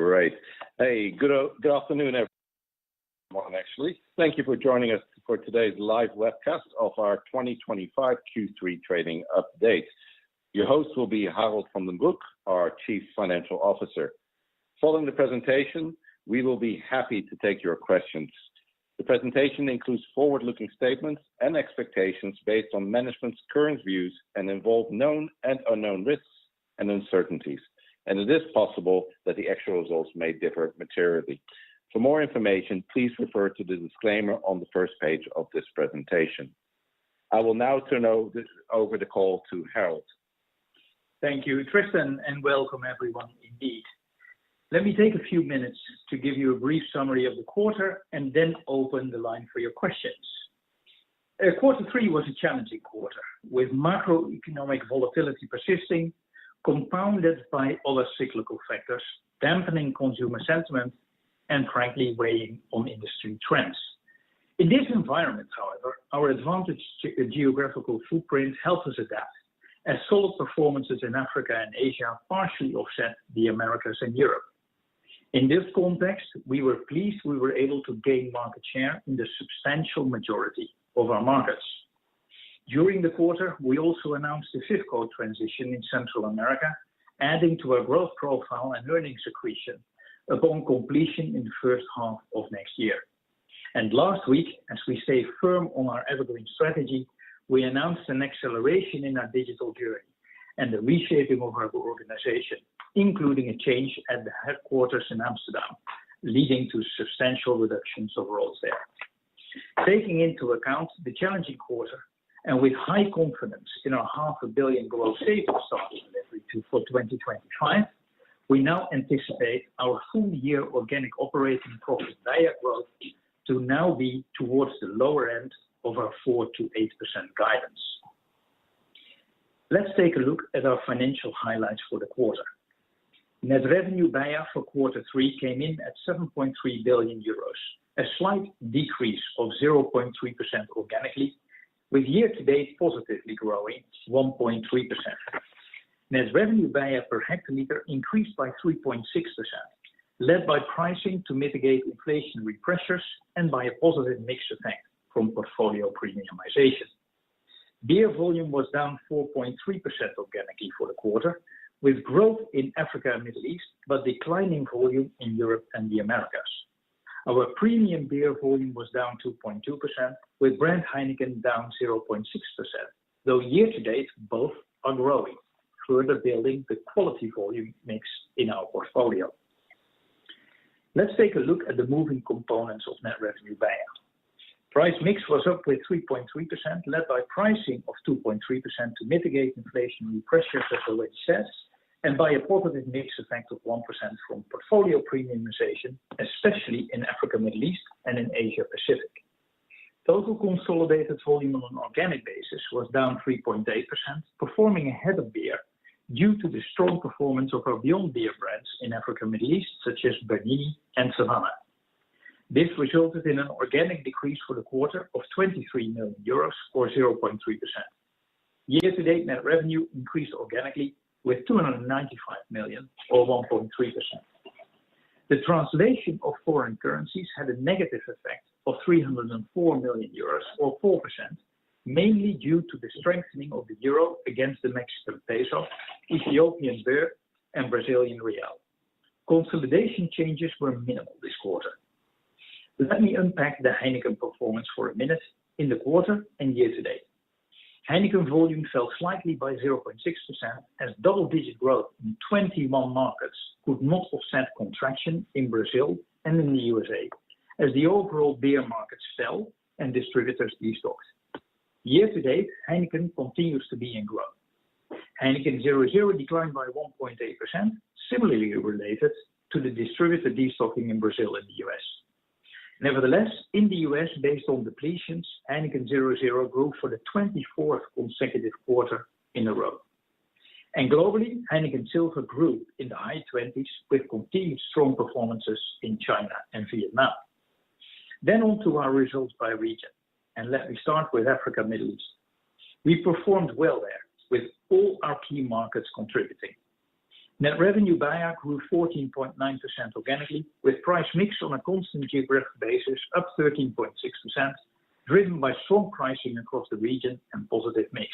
Great. Hey, good afternoon, everyone, actually. Thank you for joining us for today's live webcast of our 2025 Q3 trading update. Your host will be Harold van den Broek, our Chief Financial Officer. Following the presentation, we will be happy to take your questions. The presentation includes forward-looking statements and expectations based on management's current views and involve known and unknown risks and uncertainties. And it is possible that the actual results may differ materially. For more information, please refer to the disclaimer on the first page of this presentation. I will now turn over the call to Harold. Thank you, Tristan, and welcome everyone indeed. Let me take a few minutes to give you a brief summary of the quarter and then open the line for your questions. Quarter three was a challenging quarter, with macroeconomic volatility persisting, compounded by other cyclical factors, dampening consumer sentiment, and frankly weighing on industry trends. In this environment, however, our advantaged geographical footprint helped us adapt, as solid performances in Africa and Asia partially offset the Americas and Europe. In this context, we were pleased we were able to gain market share in the substantial majority of our markets. During the quarter, we also announced the FIFCO transition in Central America, adding to our growth profile and earnings accretion upon completion in the first half of next year. And last week, as we stay firm on our evergreen strategy, we announced an acceleration in our digital journey and the reshaping of our organization, including a change at the headquarters in Amsterdam, leading to substantial reductions of roles there. Taking into account the challenging quarter and with high confidence in our $500 million gross savings target delivery for 2025, we now anticipate our full-year organic operating profit BEIA growth to now be towards the lower end of our 4 to 8% guidance. Let's take a look at our financial highlights for the quarter. Net revenue BEIA for quarter three came in at 7.3 billion euros, a slight decrease of 0.3% organically, with year-to-date positively growing 1.3%. Net revenue BEIA per hectoliter increased by 3.6%, led by pricing to mitigate inflationary pressures and by a positive mix effect from portfolio premiumization. Beer volume was down 4.3% organically for the quarter, with growth in Africa and Middle East, but declining volume in Europe and the Americas. Our premium beer volume was down 2.2%, with brand Heineken down 0.6%, though year-to-date both are growing, further building the quality volume mix in our portfolio. Let's take a look at the moving components of net revenue BEIA. Price mix was up with 3.3%, led by pricing of 2.3% to mitigate inflationary pressures, as already said, and by a positive mix effect of 1% from portfolio premiumization, especially in Africa, Middle East, and in Asia Pacific. Total consolidated volume on an organic basis was down 3.8%, performing ahead of beer due to the strong performance of our Beyond Beer brands in Africa, Middle East, such as Bernini and Savannah. This resulted in an organic decrease for the quarter of 23 million euros, or 0.3%. Year-to-date net revenue increased organically with 295 million, or 1.3%. The translation of foreign currencies had a negative effect of 304 million euros, or 4%, mainly due to the strengthening of the euro against the Mexican peso, Ethiopian birr, and Brazilian real. Consolidation changes were minimal this quarter. Let me unpack the Heineken performance for a minute in the quarter and year-to-date. Heineken volume fell slightly by 0.6% as double-digit growth in 21 markets could not offset contraction in Brazil and in the USA, as the overall beer markets fell and distributors destocked. Year-to-date, Heineken continues to be in growth. Heineken 0.0 declined by 1.8%, similarly related to the distributor destocking in Brazil and the US. Nevertheless, in the US, based on depletions, Heineken 0.0 grew for the 24th consecutive quarter in a row. And globally, Heineken Silver grew in the high 20s with continued strong performances in China and Vietnam. Then on to our results by region. And let me start with Africa, Middle East. We performed well there, with all our key markets contributing. Net revenue BEIA grew 14.9% organically, with price mix on a constant geographic basis up 13.6%, driven by strong pricing across the region and positive mix.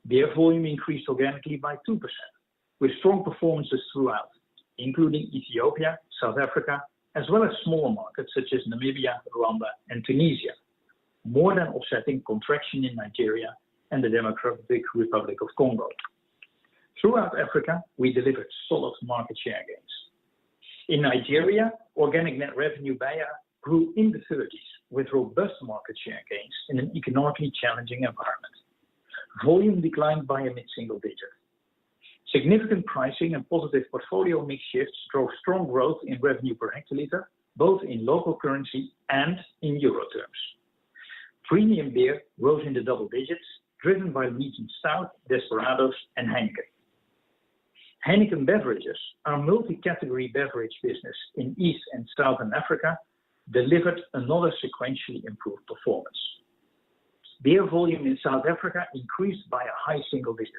Beer volume increased organically by 2%, with strong performances throughout, including Ethiopia, South Africa, as well as smaller markets such as Namibia, Rwanda, and Tunisia, more than offsetting contraction in Nigeria and the Democratic Republic of Congo. Throughout Africa, we delivered solid market share gains. In Nigeria, organic net revenue BEIA grew in the 30s, with robust market share gains in an economically challenging environment. Volume declined by a mid-single digit. Significant pricing and positive portfolio mix shifts drove strong growth in revenue per hectoliter, both in local currency and in euro terms. Premium beer rose in the double digits, driven by Region Stout, Desperados, and Heineken. Heineken Beverages, our multi-category beverage business in East and Southern Africa, delivered another sequentially improved performance. Beer volume in South Africa increased by a high single digit.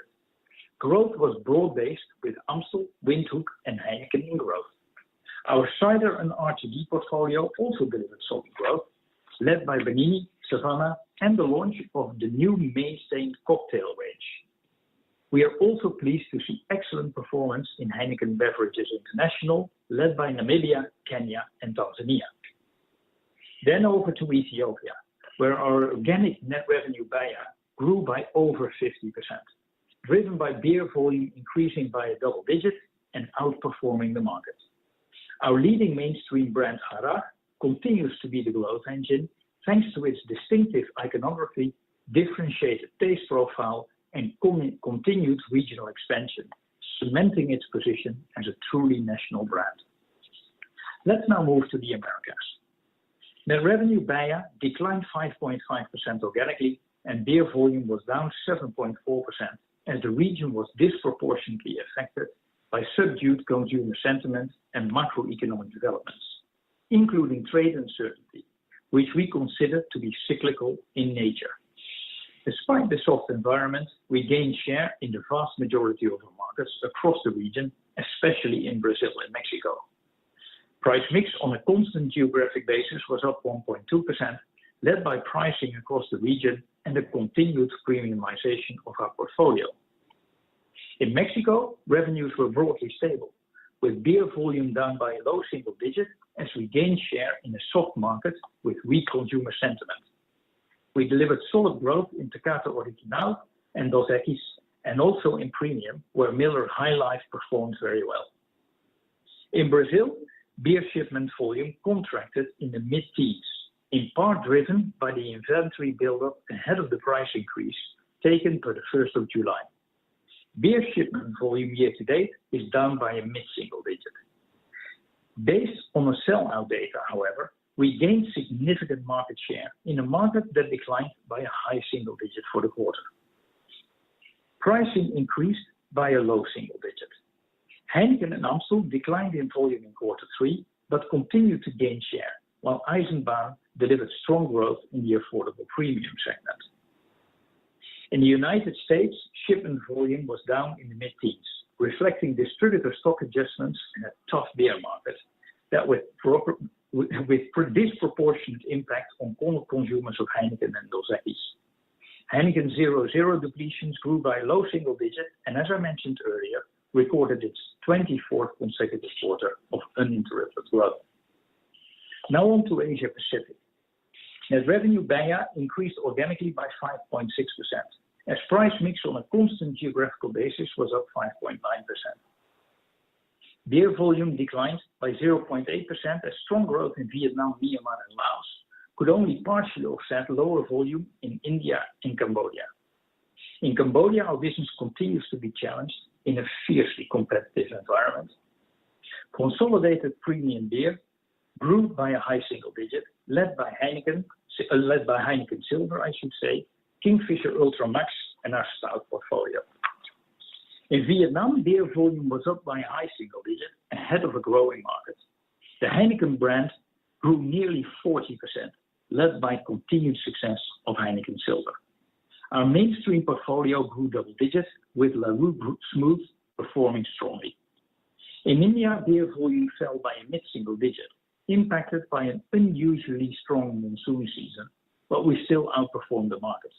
Growth was broad-based with Amstel, Windhoek, and Heineken in growth. Our cider and RTD portfolio also delivered solid growth, led by Bernini, Savannah, and the launch of the new May cocktail range. We are also pleased to see excellent performance in Heineken Beverages International, led by Namibia, Kenya, and Tanzania. Then over to Ethiopia, where our organic net revenue BEIA grew by over 50%, driven by beer volume increasing by a double digit and outperforming the market. Our leading mainstream brand Harar continues to be the growth engine thanks to its distinctive iconography, differentiated taste profile, and continued regional expansion, cementing its position as a truly national brand. Let's now move to the Americas. Net revenue BEIA declined 5.5% organically, and beer volume was down 7.4%, as the region was disproportionately affected by subdued consumer sentiment and macroeconomic developments, including trade uncertainty, which we consider to be cyclical in nature. Despite the soft environment, we gained share in the vast majority of our markets across the region, especially in Brazil and Mexico. Price mix on a constant geographic basis was up 1.2%, led by pricing across the region and the continued premiumization of our portfolio. In Mexico, revenues were broadly stable, with beer volume down by a low single digit as we gained share in a soft market with weak consumer sentiment. We delivered solid growth in Tecate Original and Dos Equis, and also in premium, where Miller High Life performed very well. In Brazil, beer shipment volume contracted in the mid-teens, in part driven by the inventory buildup ahead of the price increase taken per the 1st of July. Beer shipment volume year-to-date is down by a mid-single digit. Based on the sell-out data, however, we gained significant market share in a market that declined by a high single digit for the quarter. Pricing increased by a low single digit. Heineken and Amstel declined in volume in quarter 3, but continued to gain share, while Eisenbahn delivered strong growth in the affordable premium segment. In the United States, shipment volume was down in the mid-teens, reflecting distributor stock adjustments in a tough beer market that with disproportionate impact on consumers of Heineken and Dos Equis. Heineken 0.0 depletions grew by a low single digit, and as I mentioned earlier, recorded its 24th consecutive quarter of uninterrupted growth. Now on to Asia Pacific. Net revenue BEIA increased organically by 5.6%, as price mix on a constant geographical basis was up 5.9%. Beer volume declined by 0.8% as strong growth in Vietnam, Myanmar, and Laos could only partially offset lower volume in India and Cambodia. In Cambodia, our business continues to be challenged in a fiercely competitive environment. Consolidated premium beer grew by a high single digit, led by Heineken Silver, Kingfisher Ultra Max, and our stout portfolio. In Vietnam, beer volume was up by a high single digit, ahead of a growing market. The Heineken brand grew nearly 40%, led by continued success of Heineken Silver. Our mainstream portfolio grew double digits, with Larue Smooth performing strongly, In India, beer volume fell by a mid-single digit, impacted by an unusually strong monsoon season, but we still outperformed the market.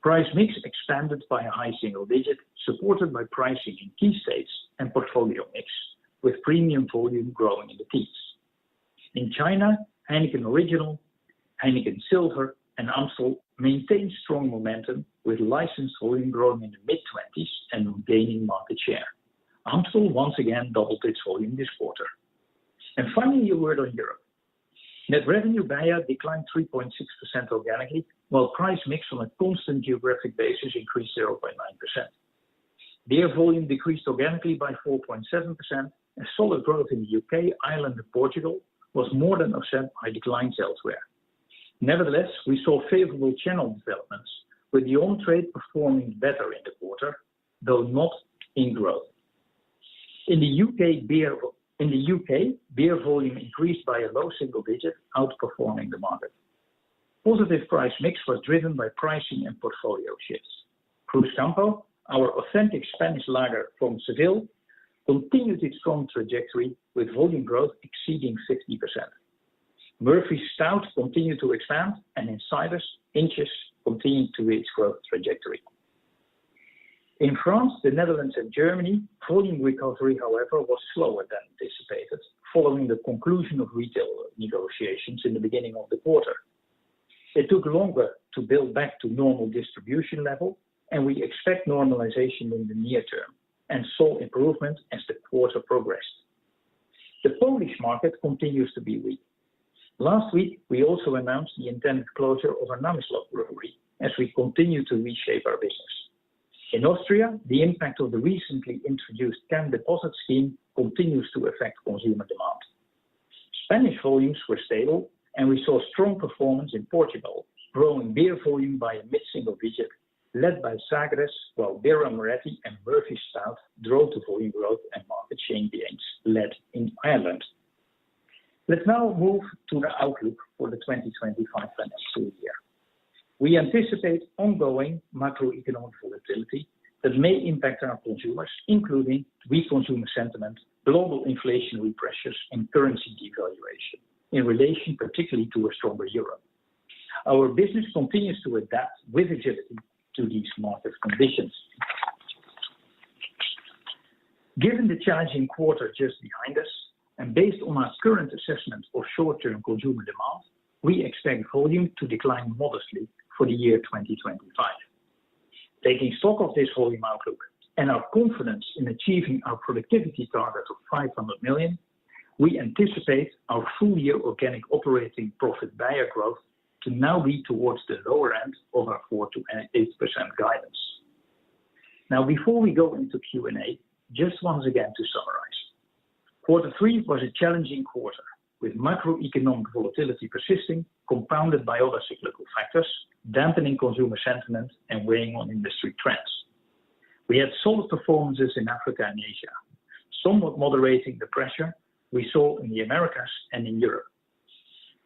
Price mix expanded by a high single digit, supported by pricing in key states and portfolio mix, with premium volume growing in the teens. In China, Heineken Original, Heineken Silver, and Amstel maintained strong momentum, with licensed volume growing in the mid-20s and gaining market share. Amstel once again doubled its volume this quarter. And finally, a word on Europe. Net revenue BEIA declined 3.6% organically, while price mix on a constant geographic basis increased 0.9%. Beer volume decreased organically by 4.7%, as solid growth in the UK, Ireland, and Portugal was more than offset by declines elsewhere. Nevertheless, we saw favorable channel developments, with the on-trade performing better in the quarter, though not in growth. In the UK, beer volume increased by a low single digit, outperforming the market. Positive price mix was driven by pricing and portfolio shifts. Cruz Campo, our authentic Spanish lager from Seville, continued its strong trajectory, with volume growth exceeding 50%. Murphy's Stout continued to expand, and in ciders, Inches continued to its growth trajectory. In France, the Netherlands, and Germany, volume recovery, however, was slower than anticipated, following the conclusion of retail negotiations in the beginning of the quarter. It took longer to build back to normal distribution level, and we expect normalization in the near term, and saw improvement as the quarter progressed. The Polish market continues to be weak. Last week, we also announced the intended closure of our Namislav brewery as we continue to reshape our business. In Austria, the impact of the recently introduced can deposit scheme continues to affect consumer demand. Spanish volumes were stable, and we saw strong performance in Portugal, growing beer volume by a mid-single digit, led by Sagres, while Birra Moretti and Murphy's Stout drove the volume growth and market share gains led in Ireland. Let's now move to the outlook for the 2025 financial year. We anticipate ongoing macroeconomic volatility that may impact our consumers, including weak consumer sentiment, global inflationary pressures, and currency devaluation, in relation particularly to a stronger euro. Our business continues to adapt with agility to these market conditions. Given the challenging quarter just behind us, and based on our current assessment of short-term consumer demand, we expect volume to decline modestly for the year 2025. Taking stock of this volume outlook and our confidence in achieving our productivity target of 500 million, we anticipate our full-year organic operating profit BEIA growth to now be towards the lower end of our 4 to 8% guidance. Now, before we go into Q&A, just once again to summarize. Quarter 3 was a challenging quarter, with macroeconomic volatility persisting, compounded by other cyclical factors, dampening consumer sentiment and weighing on industry trends. We had solid performances in Africa and Asia, somewhat moderating the pressure we saw in the Americas and in Europe.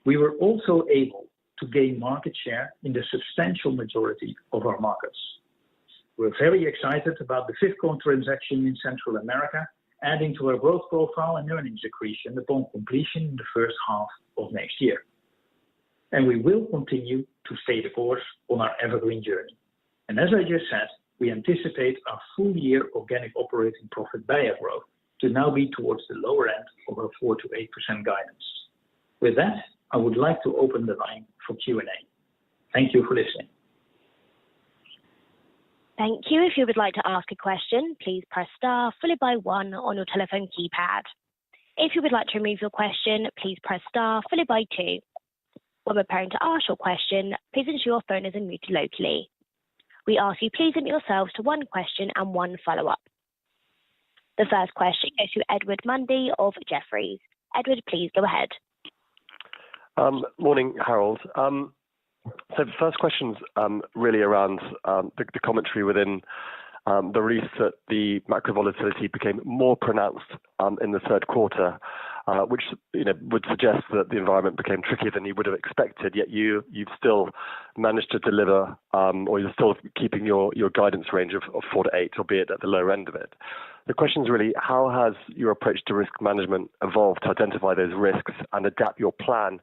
We were also able to gain market share in the substantial majority of our markets. We're very excited about the FIFCON transaction in Central America, adding to our growth profile and earnings accretion upon completion in the first half of next year. And we will continue to stay the course on our evergreen journey. And as I just said, we anticipate our full-year organic operating profit BEIA growth to now be towards the lower end of our 4 to 8% guidance. With that, I would like to open the line for Q&A. Thank you for listening. Thank you. If you would like to ask a question, please press star followed by 1 on your telephone keypad. If you would like to remove your question, please press star followed by 2. When preparing to ask your question, please ensure your phone is unmuted locally. We ask you please limit yourselves to 1 question and 1 follow-up. The first question goes to Edward Mundy of Jefferies. Edward, please go ahead. Morning, Harold. So the first question's really around the commentary within the release that the macro volatility became more pronounced in the third quarter. which would suggest that the environment became trickier than you would have expected. Yet you've still managed to deliver, or you're still keeping your guidance range of 4 to 8, albeit at the lower end of it. The question is really, how has your approach to risk management evolved to identify those risks and adapt your plan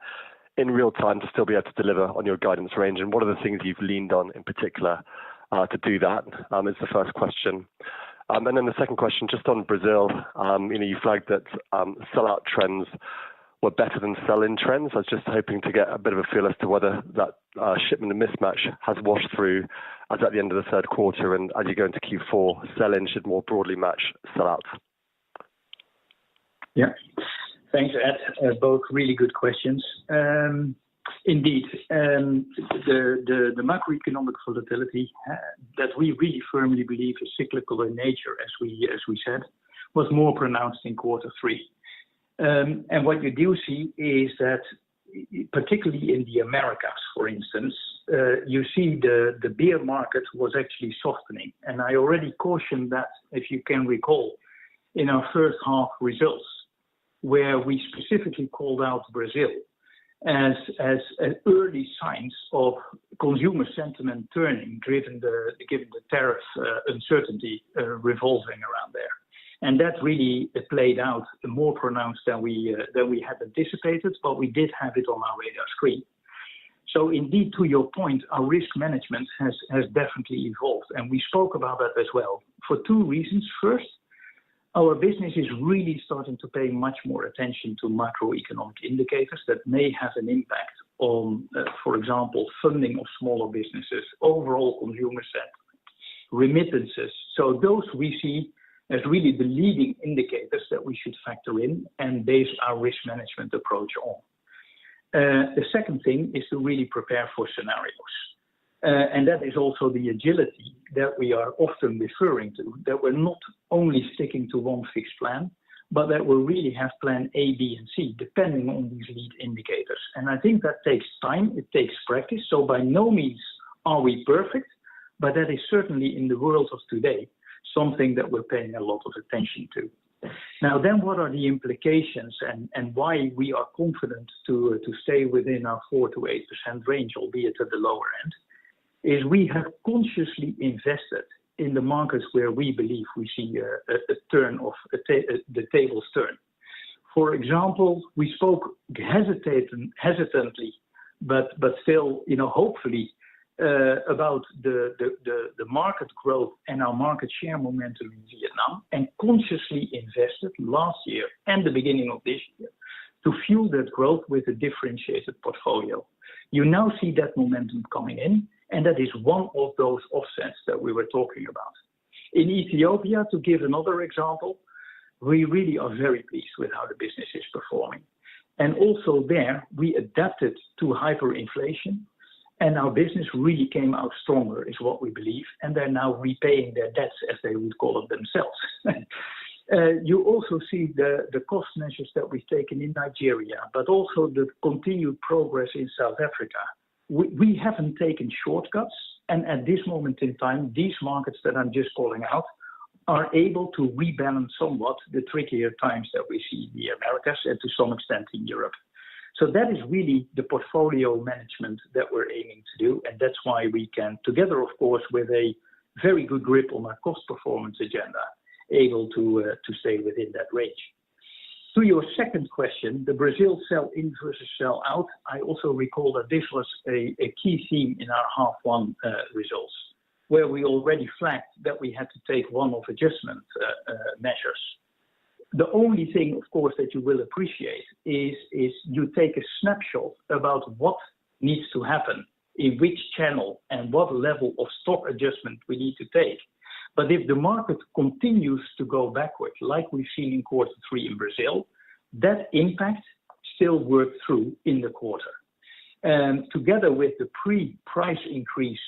in real time to still be able to deliver on your guidance range? And what are the things you've leaned on in particular to do that? Is the first question. And then the second question, just on Brazil, you flagged that sell-out trends were better than sell-in trends. I was just hoping to get a bit of a feel as to whether that shipment and mismatch has washed through as at the end of the third quarter, and as you go into Q4, sell-in should more broadly match sell-out. Yeah, thanks, Ed. Both really good questions. Indeed, the macroeconomic volatility that we really firmly believe is cyclical in nature, as we said, was more pronounced in quarter three. And what you do see is that, particularly in the Americas, for instance, you see the beer market was actually softening. And I already cautioned that, if you can recall, in our first half results, where we specifically called out Brazil as early signs of consumer sentiment turning, given the tariff uncertainty revolving around there. And that really played out more pronounced than we had anticipated, but we did have it on our radar screen. So indeed, to your point, our risk management has definitely evolved, and we spoke about that as well for two reasons. First, our business is really starting to pay much more attention to macroeconomic indicators that may have an impact on, for example, funding of smaller businesses, overall consumer sentiment, remittances. So those we see as really the leading indicators that we should factor in and base our risk management approach on. The second thing is to really prepare for scenarios. And that is also the agility that we are often referring to, that we're not only sticking to one fixed plan, but that we'll really have plan A, B, and C, depending on these lead indicators. And I think that takes time, it takes practice. So by no means are we perfect, but that is certainly in the world of today, something that we're paying a lot of attention to. Now then, what are the implications and why we are confident to stay within our 4 to 8% range, albeit at the lower end, is we have consciously invested in the markets where we believe we see a turn of the tables turn. For example, we spoke hesitantly, but still, hopefully, about the market growth and our market share momentum in Vietnam, and consciously invested last year and the beginning of this year to fuel that growth with a differentiated portfolio. You now see that momentum coming in, and that is one of those offsets that we were talking about. In Ethiopia, to give another example, we really are very pleased with how the business is performing. And also there, we adapted to hyperinflation, and our business really came out stronger, is what we believe, and they're now repaying their debts, as they would call it themselves. You also see the cost measures that we've taken in Nigeria, but also the continued progress in South Africa. We haven't taken shortcuts, and at this moment in time, these markets that I'm just calling out are able to rebalance somewhat the trickier times that we see in the Americas and to some extent in Europe. So that is really the portfolio management that we're aiming to do, and that's why we can, together, of course, with a very good grip on our cost performance agenda, able to stay within that range. To your second question, the Brazil sell-in versus sell-out, I also recall that this was a key theme in our half one results, where we already flagged that we had to take one-off adjustment measures. The only thing, of course, that you will appreciate is you take a snapshot about what needs to happen in which channel and what level of stock adjustment we need to take. But if the market continues to go backward, like we've seen in quarter three in Brazil, that impact still worked through in the quarter. And together with the pre-price increase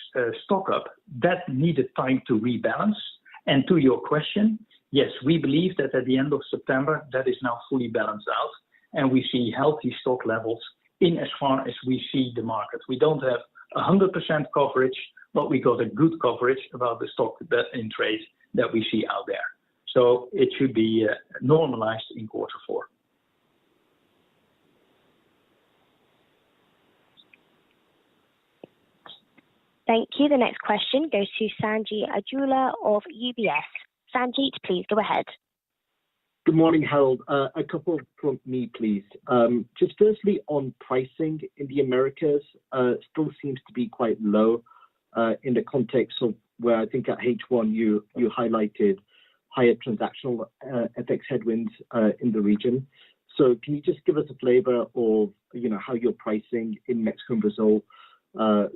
stock up, that needed time to rebalance. And to your question, yes, we believe that at the end of September, that is now fully balanced out, and we see healthy stock levels in as far as we see the market. We don't have 100% coverage, but we got a good coverage about the stock that in trade that we see out there. So it should be normalized in quarter four. Thank you. The next question goes to Sanjeet Aujla of UBS. Sanjeet, please go ahead. Good morning, Harold. A couple from me, please. Just firstly, on pricing in the Americas, still seems to be quite low in the context of where I think at H1 you highlighted higher transactional FX headwinds in the region. So can you just give us a flavor of how you're pricing in Mexico and Brazil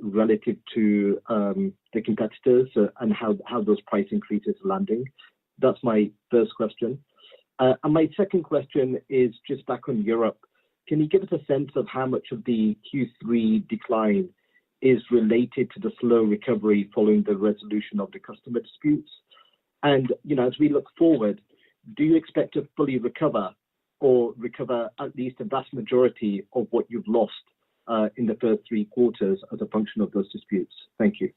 relative to the competitors and how those price increases are landing? That's my first question. And my second question is just back on Europe. Can you give us a sense of how much of the Q3 decline is related to the slow recovery following the resolution of the customer disputes? And as we look forward, do you expect to fully recover or recover at least a vast majority of what you've lost in the first 3 quarters as a function of those disputes? Thank you.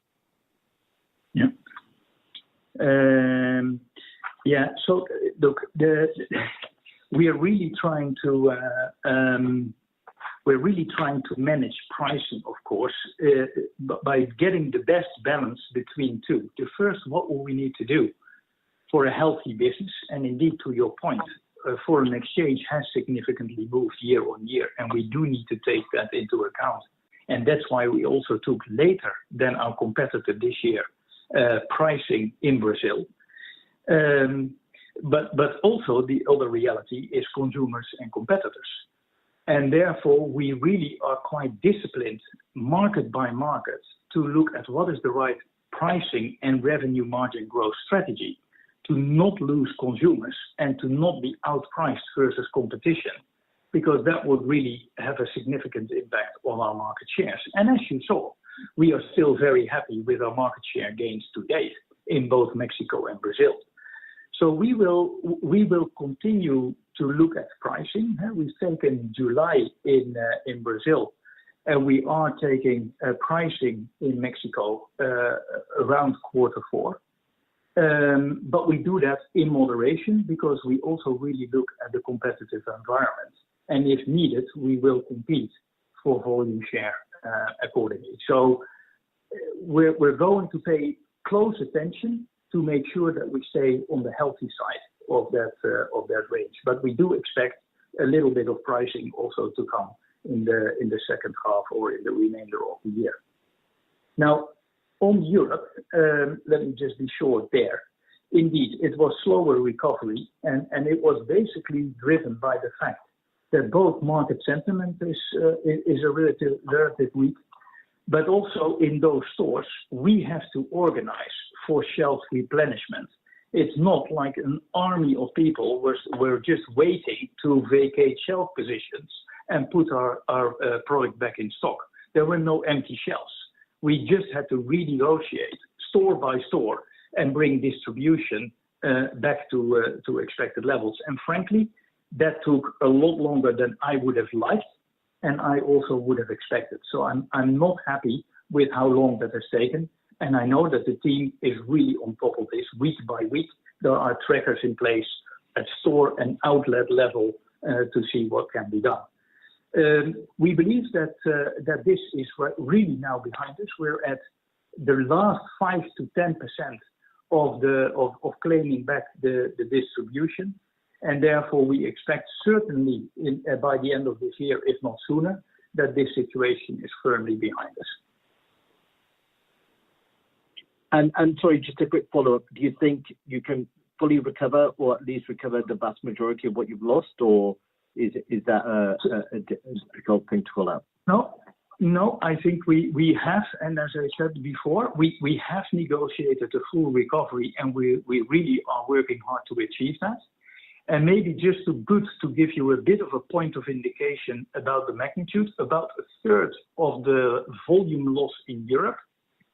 So look, we're really trying to manage pricing, of course, by getting the best balance between two. The first, what will we need to do for a healthy business? And indeed, to your point, foreign exchange has significantly moved year on year, and we do need to take that into account. And that's why we also took later than our competitor this year pricing in Brazil. But also the other reality is consumers and competitors. And therefore, we really are quite disciplined market by market to look at what is the right pricing and revenue margin growth strategy to not lose consumers and to not be outpriced versus competition, because that would really have a significant impact on our market shares. And as you saw, we are still very happy with our market share gains to date in both Mexico and Brazil. So we will continue to look at pricing. We've taken July in Brazil, and we are taking pricing in Mexico around Q4. But we do that in moderation because we also really look at the competitive environment. And if needed, we will compete for volume share accordingly. So we're going to pay close attention to make sure that we stay on the healthy side of that range. But we do expect a little bit of pricing also to come in the second half or in the remainder of the year. Now, on Europe, let me just be short there. Indeed, it was slower recovery, and it was basically driven by the fact that both market sentiment is a relative weak, but also in those stores, we have to organize for shelf replenishment. It's not like an army of people were just waiting to vacate shelf positions and put our product back in stock. There were no empty shelves. We just had to renegotiate store by store and bring distribution back to expected levels. And frankly, that took a lot longer than I would have liked, and I also would have expected. So I'm not happy with how long that has taken, and I know that the team is really on top of this week by week. There are trackers in place at store and outlet level to see what can be done. We believe that this is really now behind us. We're at the last 5 to 10% of claiming back the distribution, and therefore we expect certainly by the end of this year, if not sooner, that this situation is firmly behind us. And sorry, just a quick follow-up. Do you think you can fully recover or at least recover the vast majority of what you've lost, or is that a difficult thing to call out? No, I think we have, and as I said before, we have negotiated a full recovery, and we really are working hard to achieve that. And maybe just to give you a bit of a point of indication about the magnitude, about a third of the volume loss in Europe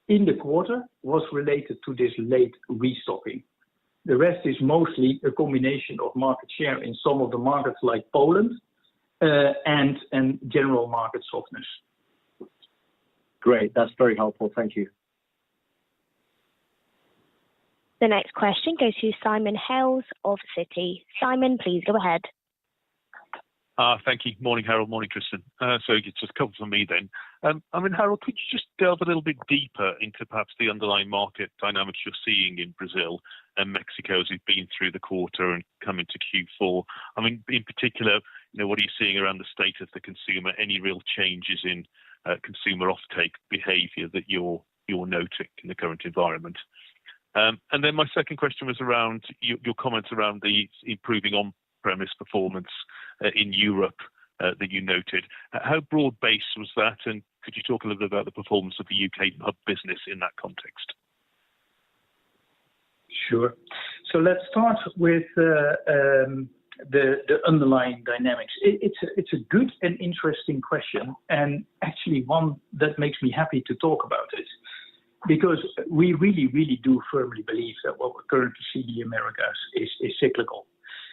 in the quarter was related to this late restocking. The rest is mostly a combination of market share in some of the markets like Poland and general market softness. Great, that's very helpful. Thank you. The next question goes to Simon Hales of Citi. Simon, please go ahead. Thank you. Morning, Harold. Morning, Tristan. So it's just a couple from me then. Harold, could you just delve a little bit deeper into perhaps the underlying market dynamics you're seeing in Brazil and Mexico as we've been through the quarter and come into Q4? In particular, what are you seeing around the state of the consumer? Any real changes in consumer offtake behaviour that you're noting in the current environment? And then my second question was around your comments around the improving on-premise performance in Europe that you noted. How broad-based was that, and could you talk a little bit about the performance of the UK pub business in that context? Sure. So let's start with the underlying dynamics. It's a good and interesting question, and actually one that makes me happy to talk about it, because we really, really do firmly believe that what we're currently seeing in the Americas is cyclical.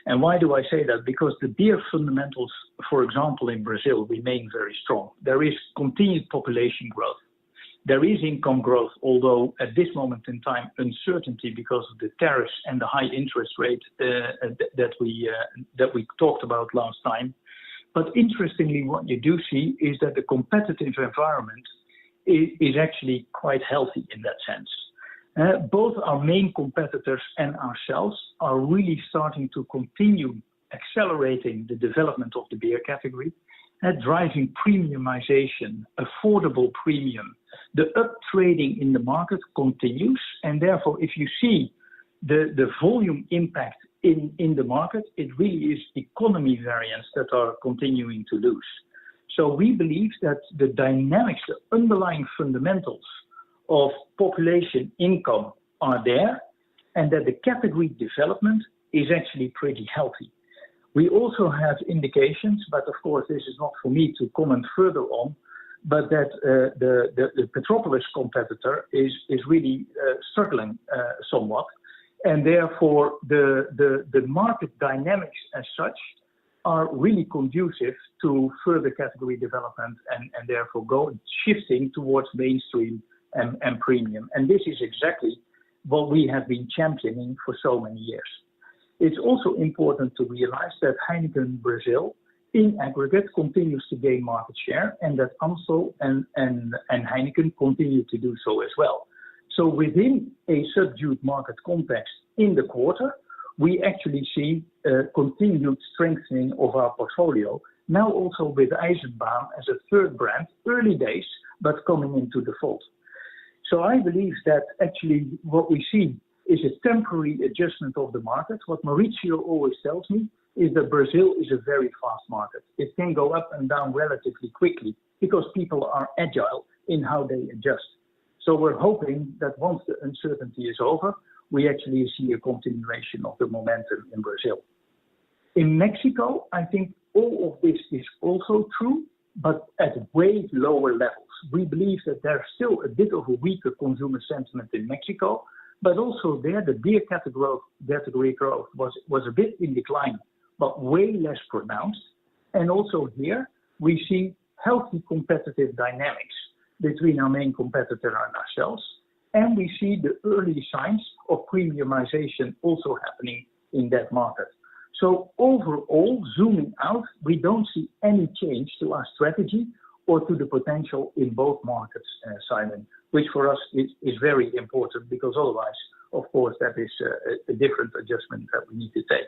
And why do I say that? Because the beer fundamentals, for example, in Brazil, remain very strong. There is continued population growth. There is income growth, although at this moment in time, uncertainty because of the tariffs and the high interest rate that we talked about last time. But interestingly, what you do see is that the competitive environment is actually quite healthy in that sense. Both our main competitors and ourselves are really starting to continue accelerating the development of the beer category, driving premiumization, affordable premium. The up-trading in the market continues, and therefore, if you see the volume impact in the market, it really is economy variants that are continuing to lose. So we believe that the dynamics, the underlying fundamentals of population income are there, and that the category development is actually pretty healthy. We also have indications, but of course this is not for me to comment further on, but that the Petropolis competitor is really struggling somewhat, and therefore the market dynamics as such are really conducive to further category development and therefore shifting towards mainstream and premium. And this is exactly what we have been championing for so many years. It's also important to realize that Heineken Brazil, in aggregate, continues to gain market share, and that Amstel and Heineken continue to do so as well. So within a subdued market context in the quarter, we actually see continued strengthening of our portfolio, now also with Eisenbahn as a third brand, early days, but coming into the fold. So I believe that actually what we see is a temporary adjustment of the market. What Mauricio always tells me is that Brazil is a very fast market. It can go up and down relatively quickly because people are agile in how they adjust. So we're hoping that once the uncertainty is over, we actually see a continuation of the momentum in Brazil. In Mexico, I think all of this is also true, but at way lower levels. We believe that there's still a bit of a weaker consumer sentiment in Mexico, but also there the beer category growth was a bit in decline, but way less pronounced. And also here we see healthy competitive dynamics between our main competitor and ourselves, and we see the early signs of premiumization also happening in that market. So overall, zooming out, we don't see any change to our strategy or to the potential in both markets, Simon, which for us is very important, because otherwise, of course, that is a different adjustment that we need to take.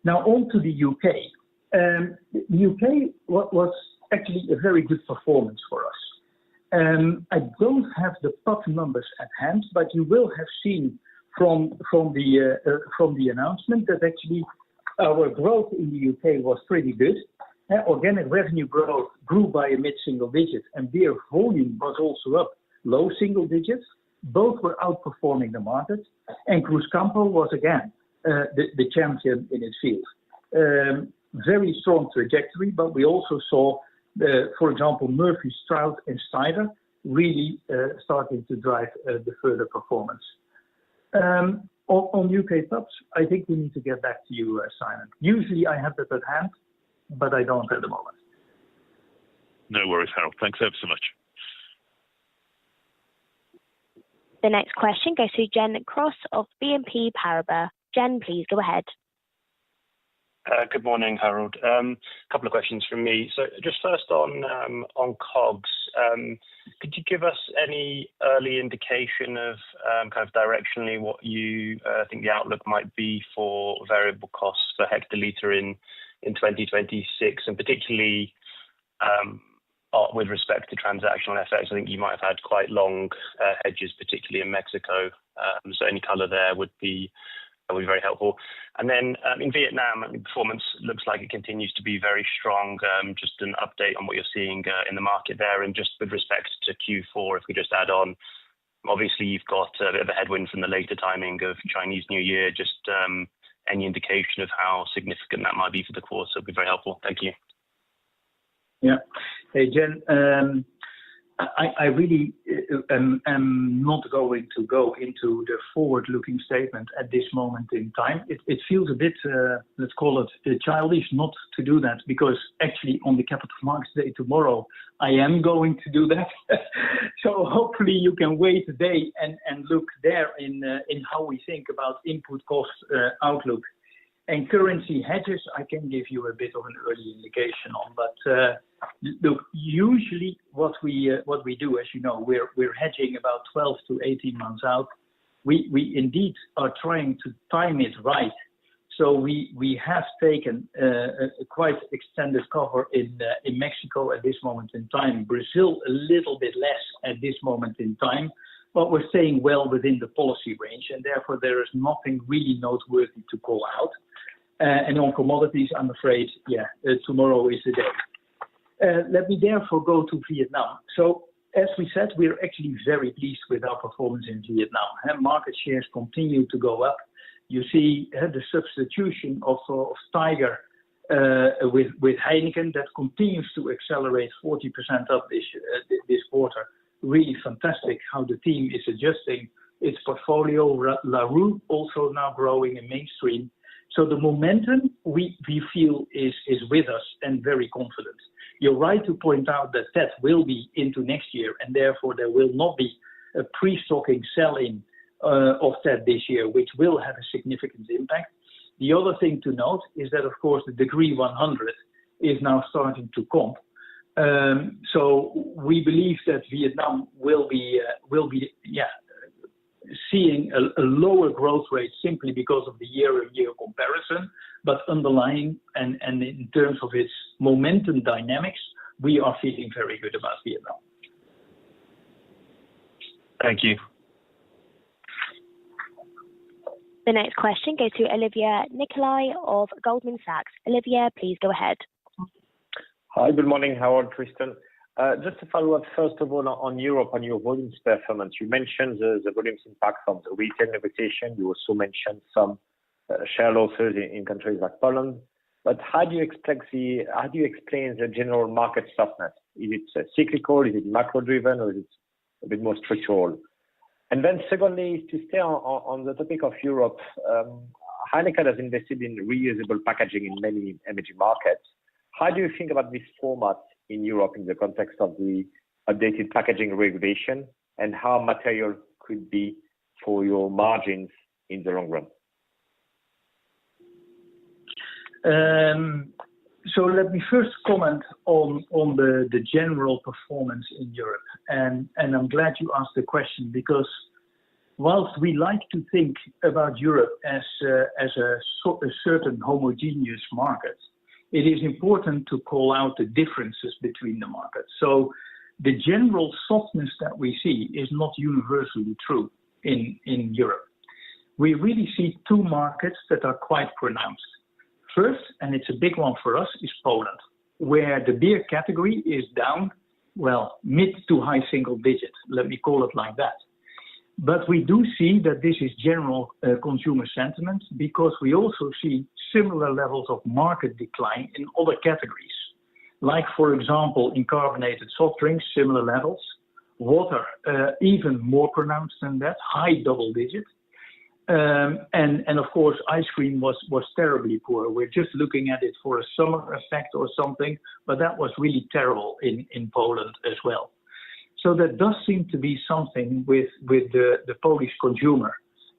Now on to the UK. The UK was actually a very good performance for us. I don't have the pub numbers at hand, but you will have seen from the announcement that actually our growth in the UK was pretty good. Organic revenue growth grew by a mid-single digit, and beer volume was also up low single digits. Both were outperforming the market, and Cruzcampo was again the champion in its field. Very strong trajectory, but we also saw, for example, Murphy, Stroud, and Cider really starting to drive the further performance. On UK pubs, I think we need to get back to you, Simon. Usually I have that at hand, but I don't at the moment. No worries, Harold. Thanks ever so much. The next question goes to Jen Cross of BNP Paribas. Jen, please go ahead. Good morning, Harold. A couple of questions from me. So just first on COGS, could you give us any early indication of kind of directionally what you think the outlook might be for variable costs per hectoliter in 2026, and particularly with respect to transactional effects? I think you might have had quite long hedges, particularly in Mexico. So any color there would be very helpful. And then in Vietnam, performance looks like it continues to be very strong. Just an update on what you're seeing in the market there, and just with respect to Q4, if we just add on, obviously you've got a bit of a headwind from the later timing of Chinese New Year. Just any indication of how significant that might be for the quarter would be very helpful. Thank you. Yeah. Hey, Jen. I really am not going to go into the forward-looking statement at this moment in time. It feels a bit, let's call it, childish not to do that, because actually on the Capital Markets Day tomorrow, I am going to do that. So hopefully you can wait a day and look there in how we think about input cost outlook. And currency hedges, I can give you a bit of an early indication on. But look, usually what we do, as you know, we're hedging about 12 to 18 months out. We indeed are trying to time it right. So we have taken a quite extended cover in Mexico at this moment in time. Brazil a little bit less at this moment in time. But we're staying well within the policy range, and therefore there is nothing really noteworthy to call out. And on commodities, I'm afraid, tomorrow is the day. Let me therefore go to Vietnam. So as we said, we're actually very pleased with our performance in Vietnam. Market shares continue to go up. You see the substitution of Tiger with Heineken that continues to accelerate 40% up this quarter. Really fantastic how the team is adjusting its portfolio. LaRue also now growing in mainstream. So the momentum we feel is with us and very confident. You're right to point out that will be into next year, and therefore there will not be a pre-stocking sell-in of that this year, which will have a significant impact. The other thing to note is that, of course, the Degree 100 is now starting to comp. So we believe that Vietnam will be seeing a lower growth rate simply because of the year-on-year comparison, but underlying and in terms of its momentum dynamics, we are feeling very good about Vietnam. Thank you. The next question goes to Olivier Nicolai of Goldman Sachs. Olivier, please go ahead. Hi, good morning, Harold, Tristan. Just to follow up, first of all, on Europe, on your volumes performance, you mentioned the volumes impact from the retail negotiation. You also mentioned some share losses in countries like Poland. But how do you explain the general market softness? Is it cyclical? Is it macro-driven, or is it a bit more structural? And then secondly, to stay on the topic of Europe, Heineken has invested in reusable packaging in many emerging markets. How do you think about this format in Europe in the context of the updated packaging regulation, and how material could be for your margins in the long run? So let me first comment on the general performance in Europe. And I'm glad you asked the question, because whilst we like to think about Europe as a certain homogeneous market, it is important to call out the differences between the markets. So the general softness that we see is not universally true in Europe. We really see two markets that are quite pronounced. First, and it's a big one for us, is Poland, where the beer category is down, mid to high single digits. Let me call it like that. But we do see that this is general consumer sentiment, because we also see similar levels of market decline in other categories. Like, for example, in carbonated soft drinks, similar levels. Water, even more pronounced than that, high double digit. And of course, ice cream was terribly poor. We're just looking at it for a summer effect or something, but that was really terrible in Poland as well. So that does seem to be something with the Polish consumer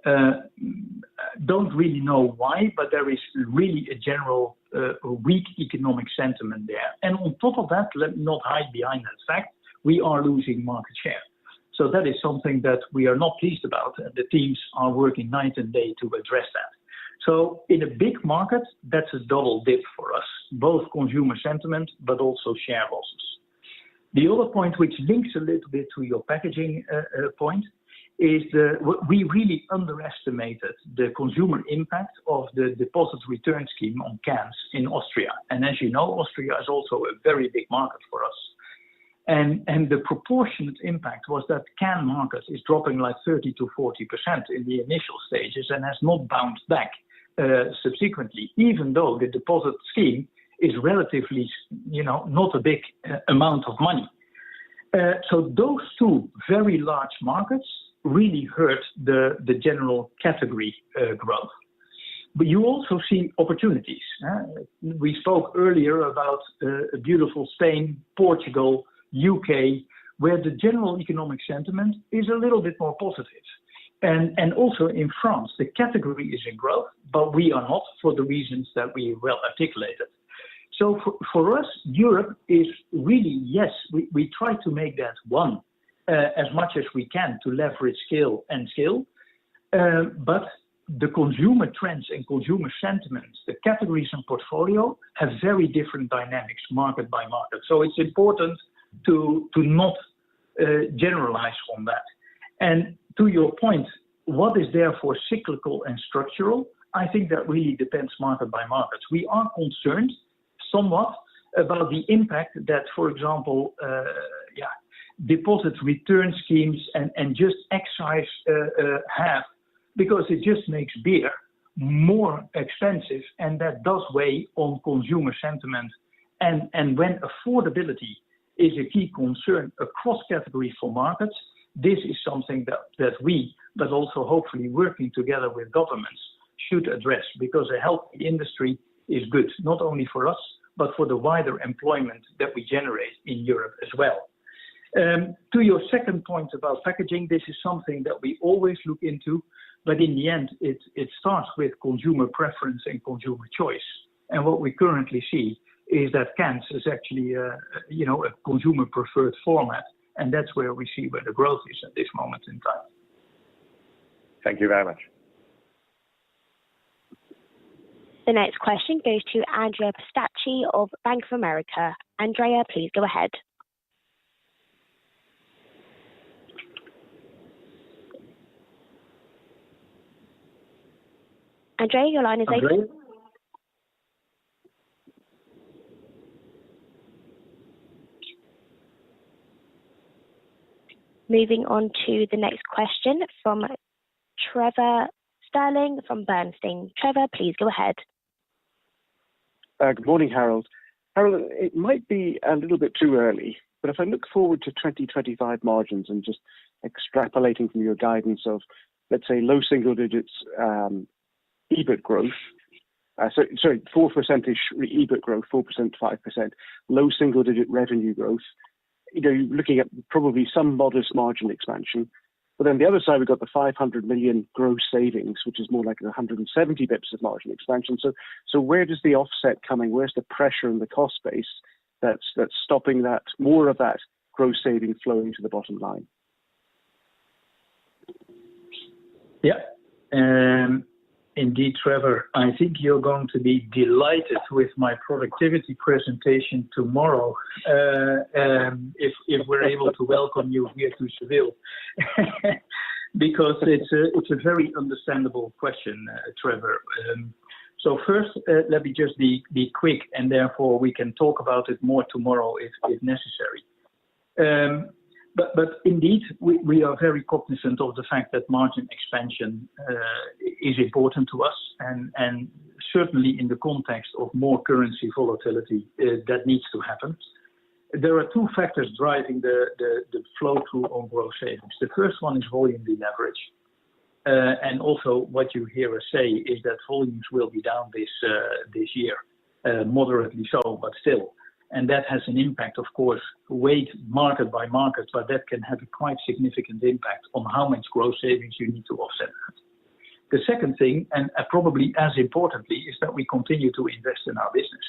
Don't really know why, but there is really a general weak economic sentiment there. And on top of that, let me not hide behind that fact, we are losing market share. So that is something that we are not pleased about, and the teams are working night and day to address that. So in a big market, that's a double dip for us, both consumer sentiment, but also share losses. The other point, which links a little bit to your packaging point, is we really underestimated the consumer impact of the deposit return scheme on cans in Austria. And as you know, Austria is also a very big market for us. And the proportionate impact was that can market is dropping like 30 to 40% in the initial stages and has not bounced back subsequently, even though the deposit scheme is relatively, not a big amount of money. So those two very large markets really hurt the general category growth. But you also see opportunities. We spoke earlier about a beautiful Spain, Portugal, UK, where the general economic sentiment is a little bit more positive. And also in France, the category is in growth, but we are not for the reasons that we well articulated. So for us, Europe is really, yes, we try to make that one as much as we can to leverage scale and skill. But the consumer trends and consumer sentiments, the categories and portfolio have very different dynamics market by market. So it's important to not generalize on that. And to your point, what is therefore cyclical and structural? I think that really depends market by market. We are concerned somewhat about the impact that, for example, deposit return schemes and just excise have, because it just makes beer more expensive, and that does weigh on consumer sentiment. And when affordability is a key concern across categories for markets, this is something that we, but also hopefully working together with governments, should address, because a healthy industry is good, not only for us, but for the wider employment that we generate in Europe as well. To your second point about packaging, this is something that we always look into, but in the end, it starts with consumer preference and consumer choice. And what we currently see is that cans is actually a consumer preferred format, and that's where we see where the growth is at this moment in time. Thank you very much. The next question goes to Andrea Pistacchi of Bank of America. Andrea, please go ahead. Andrea, your line is open. Moving on to the next question from Trevor Stirling from Bernstein. Trevor, please go ahead. Good morning, Harold. Harold, it might be a little bit too early, but if I look forward to 2025 margins and just extrapolating from your guidance of, let's say, low single digits EBIT growth, 4% EBIT growth, 4%, 5%, low single digit revenue growth, you're looking at probably some modest margin expansion. But then the other side, we've got the 500 million gross savings, which is more like 170 bips of margin expansion. So where does the offset coming? Where's the pressure in the cost base that's stopping that, more of that gross saving flowing to the bottom line? Yeah. Indeed, Trevor, I think you're going to be delighted with my productivity presentation tomorrow, if we're able to welcome you here to Seville, because it's a very understandable question, Trevor. So first, let me just be quick, and therefore we can talk about it more tomorrow if necessary. But indeed, we are very cognizant of the fact that margin expansion is important to us, and certainly in the context of more currency volatility, that needs to happen. There are two factors driving the flow through on gross savings. The first one is volume deleverage. And also what you hear us say is that volumes will be down this year, moderately so, but still. And that has an impact, of course, weighed market by market, but that can have a quite significant impact on how much gross savings you need to offset that. The second thing, and probably as importantly, is that we continue to invest in our business.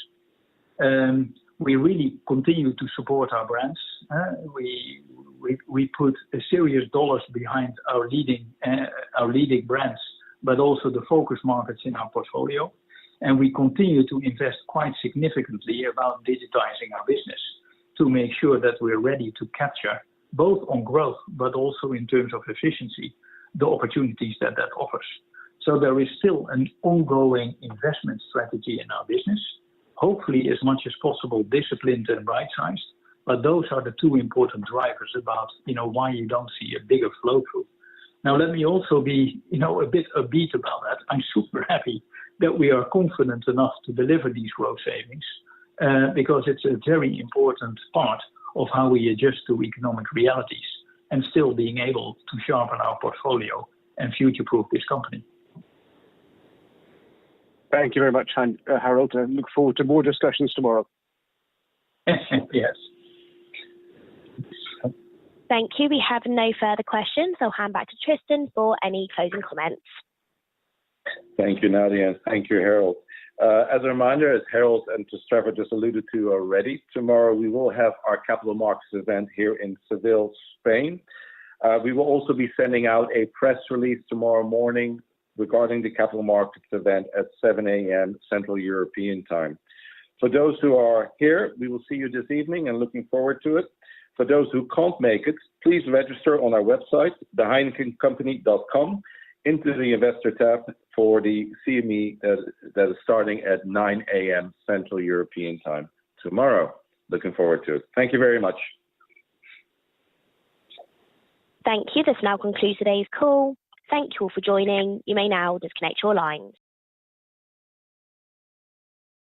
We really continue to support our brands. We put serious dollars behind our leading brands, but also the focus markets in our portfolio. And we continue to invest quite significantly about digitizing our business to make sure that we're ready to capture both on growth, but also in terms of efficiency, the opportunities that offers. So there is still an ongoing investment strategy in our business, hopefully as much as possible disciplined and right-sized. But those are the two important drivers about, why you don't see a bigger flow through. Now, let me also be, a bit upbeat about that. I'm super happy that we are confident enough to deliver these growth savings because it's a very important part of how we adjust to economic realities and still being able to sharpen our portfolio and future-proof this company. Thank you very much, Harold. I look forward to more discussions tomorrow. Yes. Thank you. We have no further questions. I'll hand back to Tristan for any closing comments. Thank you, Nadia, and thank you, Harold. As a reminder, as Harold and Trevor just alluded to already, tomorrow we will have our capital markets event here in Seville, Spain. We will also be sending out a press release tomorrow morning regarding the capital markets event at 7 a.m. Central European time. For those who are here, we will see you this evening and looking forward to it. For those who can't make it, please register on our website, theheinekencompany.com, into the investor tab for the CME that is starting at 9 a.m. Central European time tomorrow. Looking forward to it. Thank you very much. Thank you. This now concludes today's call. Thank you all for joining. You may now disconnect your lines.